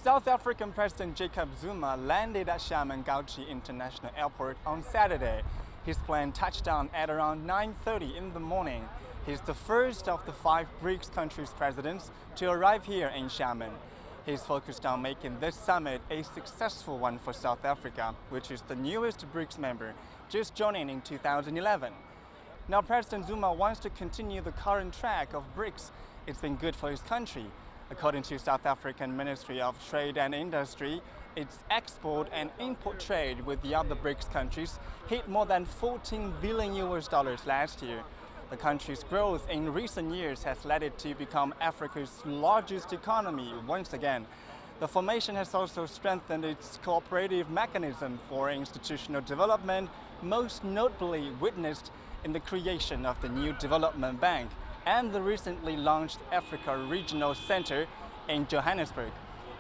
South African President Jacob Zuma landed at Xiamen International Airport on Saturday. His plane touched down at around 9:30 in the morning. He's the first of the 5 BRICS countries' presidents to arrive here in Xiamen. He's focused on making this summit a successful one for South Africa, which is the newest BRICS member, just joining in 2011. Now, President Zuma wants to continue the current track of BRICS. It's been good for his country. According to South African Ministry of Trade and Industry, its export and import trade with the other BRICS countries hit more than $14 billion last year. The country's growth in recent years has led it to become Africa's largest economy once again. The formation has also strengthened its cooperative mechanism for institutional development, most notably witnessed in the creation of the new Development Bank and the recently launched Africa Regional Center in Johannesburg.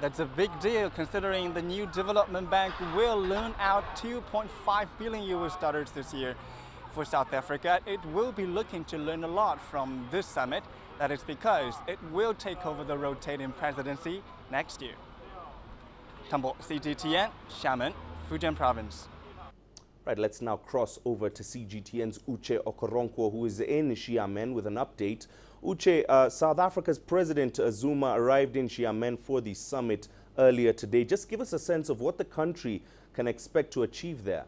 That's a big deal considering the new Development Bank will loan out $2.5 billion this year. For South Africa, it will be looking to learn a lot from this summit. That is because it will take over the rotating presidency next year. Tang Bo, CGTN, Xiamen, Fujian Province. Right, let's now cross over to CGTN's Uche Okoronkwo, who is in Xiamen with an update. Uche, South Africa's President Zuma arrived in Xiamen for the summit earlier today. Just give us a sense of what the country can expect to achieve there.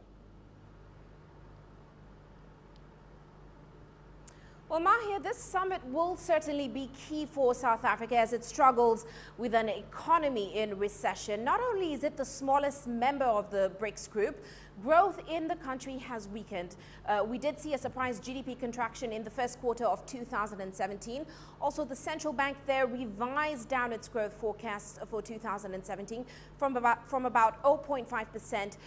Well, Mahir, this summit will certainly be key for South Africa as it struggles with an economy in recession. Not only is it the smallest member of the BRICS group, growth in the country has weakened. We did see a surprise GDP contraction in the first quarter of 2017. Also, the central bank there revised down its growth forecast for 2017 from about 0.5%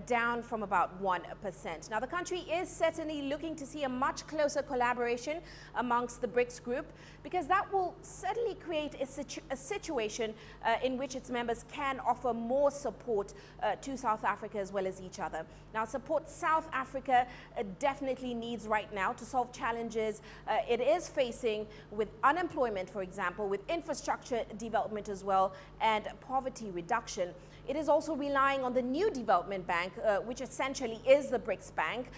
down from about 1%. Now, the country is certainly looking to see a much closer collaboration amongst the BRICS group, because that will certainly create a situation in which its members can offer more support to South Africa as well as each other. Now, support South Africa definitely needs right now to solve challenges it is facing with unemployment, for example, with infrastructure development as well, and poverty reduction. It is also relying on the new Development Bank, which essentially is the BRICS Bank,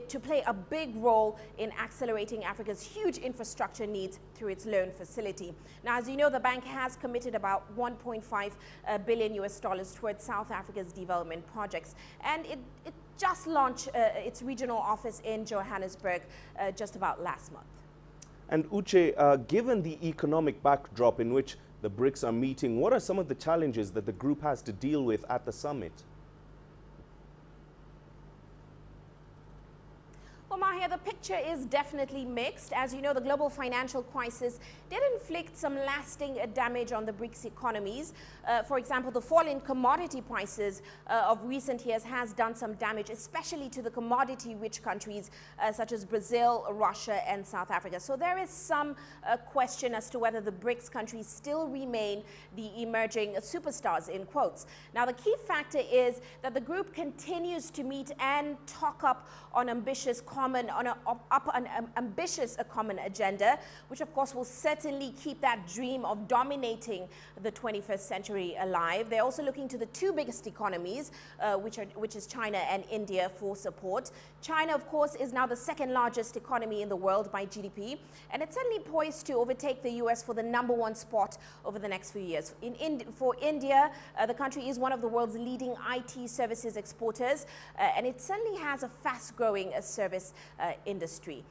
to play a big role in accelerating Africa's huge infrastructure needs through its loan facility. Now, as you know, the bank has committed about $1.5 billion towards South Africa's development projects, and it just launched its regional office in Johannesburg just about last month. And Uche, given the economic backdrop in which the BRICS are meeting, what are some of the challenges that the group has to deal with at the summit? Well, Mahir, the picture is definitely mixed. As you know, the global financial crisis did inflict some lasting damage on the BRICS economies. For example, the fall in commodity prices of recent years has done some damage, especially to the commodity-rich countries such as Brazil, Russia, and South Africa. So there is some question as to whether the BRICS countries still remain the emerging superstars, in quotes. Now, the key factor is that the group continues to meet and talk up on ambitious common agenda, which of course will certainly keep that dream of dominating the 21st century alive. They're also looking to the 2 biggest economies, which is China and India, for support. China, of course, is now the 2nd largest economy in the world by GDP, and it's certainly poised to overtake the US for the #1 spot over the next few years. For India, the country is one of the world's leading IT services exporters, and it certainly has a fast-growing service industry.